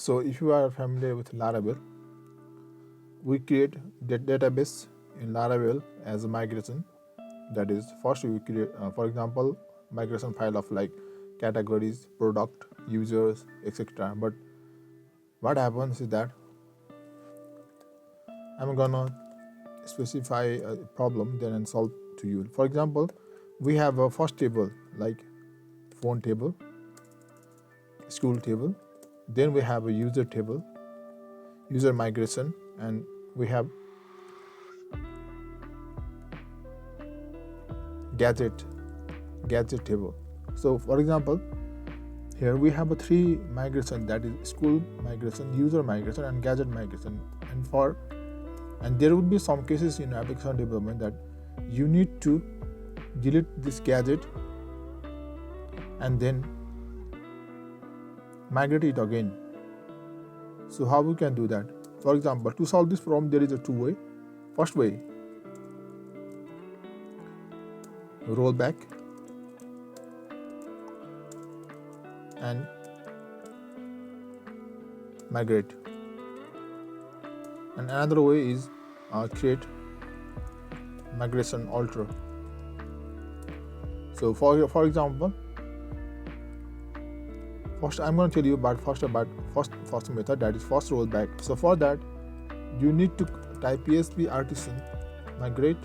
So if you are familiar with Laravel, we create database in Laravel as a migration. That is, first we create, for example, migration file of like categories, product, users, etc. But what happens is that I'm gonna specify a problem then and solve to you. For example, we have a first table like phone table, school table, then we have a user table, user migration, and we have gadget table. So for example, here we have a three migration, that is school migration, user migration, and gadget migration. And there would be some cases in application development that you need to delete this gadget and then migrate it again. So how we can do that? For example, to solve this problem, there is a two way. First way, rollback, and migrate. And another way is create migration alter. So for example, first I'm going to tell you about first method, that is first rollback. So for that, you need to type PHP artisan migrate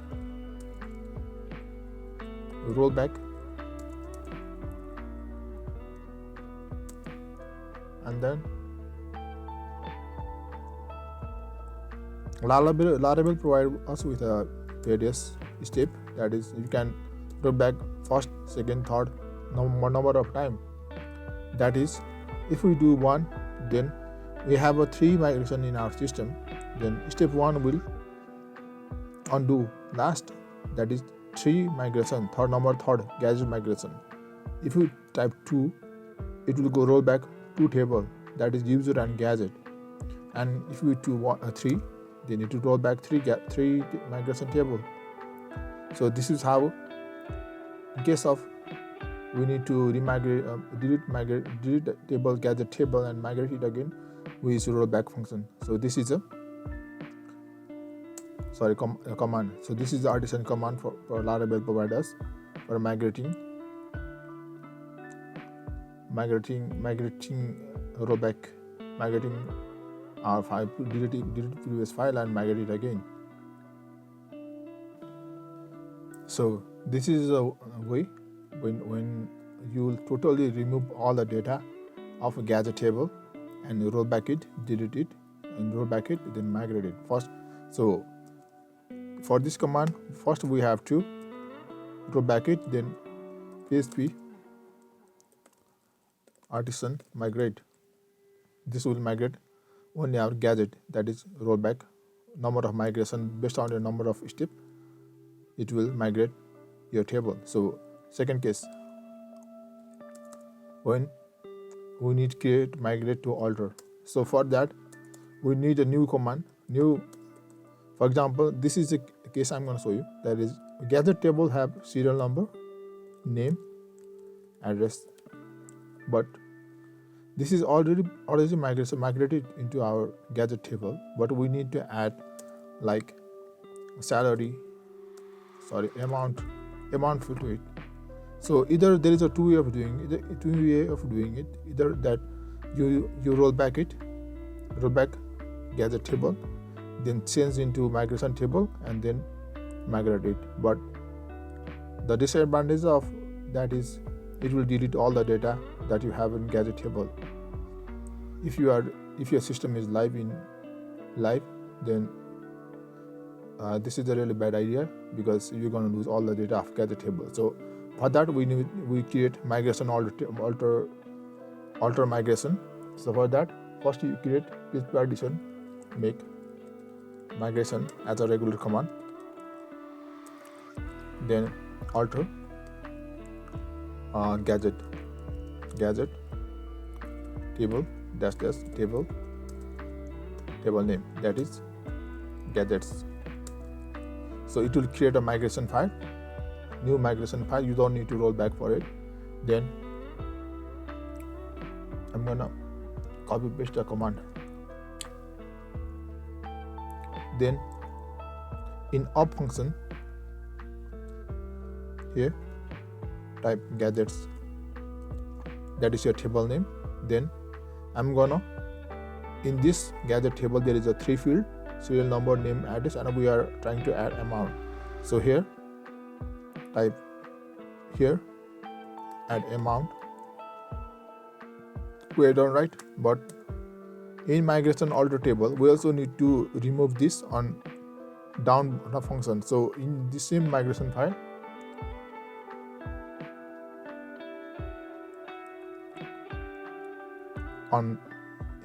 rollback, and then Laravel provide us with a various step, that is you can roll back first, second, third number of time. That is, if we do one, then we have a three migration in our system, then step one will undo last, that is three migration, third gadget migration. If you type 2, it will go roll back 2 table, that is user and gadget. And if you do 3, then it will roll back 3 migration table. So this is how, in case of we need to delete the table, gadget table, and migrate it again, we use rollback function. So this is a command. So this is the artisan command for Laravel provide us for migrating rollback, migrating our file, delete previous file and migrate it again. So this is a way when you will totally remove all the data of a gadget table and roll back it, delete it, and roll back it, then migrate it first. So for this command, first we have to roll back it, then PHP artisan migrate. This will migrate only our gadget, that is rollback. Number of migration based on the number of steps, it will migrate your table. So second case, when we need to create migrate to alter. So for that, we need a new command. For example, this is a case I'm going to show you. That is, gadget table have serial number, name, address, but this is already migrated into our gadget table, but we need to add like amount to it. So either there is a two way of doing it. Either that you roll back gadget table, then change into migration table and then migrate it. But the disadvantage of that is it will delete all the data that you have in gadget table. If your system is live, then this is a really bad idea, because you're going to lose all the data of gadget table. So for that, we create migration alter migration. So for that, first you create PHP partition, make migration as a regular command, then alter gadget table table name, that is gadgets. So it will create a migration file, new migration file. You don't need to roll back for it. Then I'm gonna copy paste the command. Then in up function, here type gadgets, that is your table name. Then I'm gonna, in this gadget table there is a 3 field, serial number, name, address, and we are trying to add amount. So here type here add amount. We don't write, but in migration alter table we also need to remove this on down function. So in the same migration file,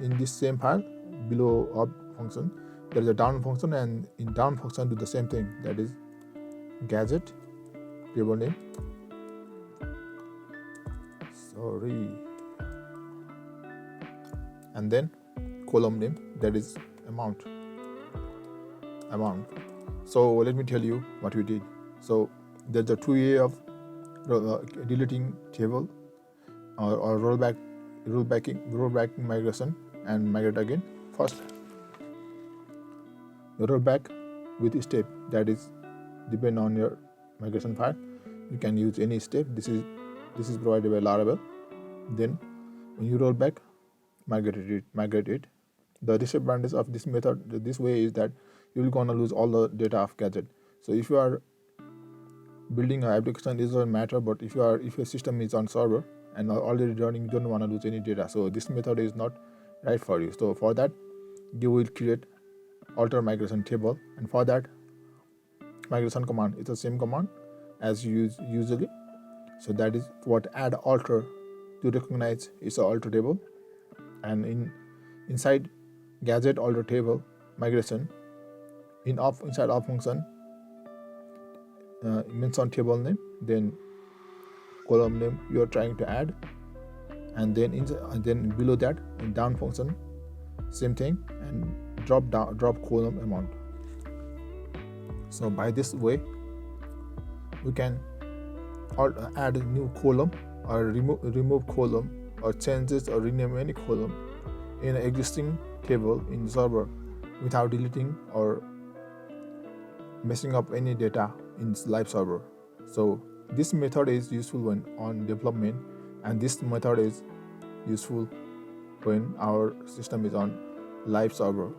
in this same file below up function there is a down function, and in down function do the same thing, that is gadget table name, and then column name, that is amount. So let me tell you what we did. So there's a 2 way of deleting table or rollback migration and migrate again. First, rollback with step, that is depend on your migration file. You can use any step. This is provided by Laravel. Then when you roll back, migrate it. The disadvantage of this method, this way, is that you will gonna lose all the data of gadget. So if you are building an application, it doesn't matter, but if your system is on server and already running, you don't want to lose any data. So this method is not right for you. So for that, you will create alter migration table, and for that migration command is the same command as you use usually. So that is what add alter to recognize it's an alter table, and inside gadget alter table migration, inside off function, mention table name, then column name you are trying to add, and then below that in down function same thing, and drop column amount. So by this way we can add a new column or remove column or changes or rename any column in an existing table in server without deleting or messing up any data in live server. So this method is useful when on development, and this method is useful when our system is on live server.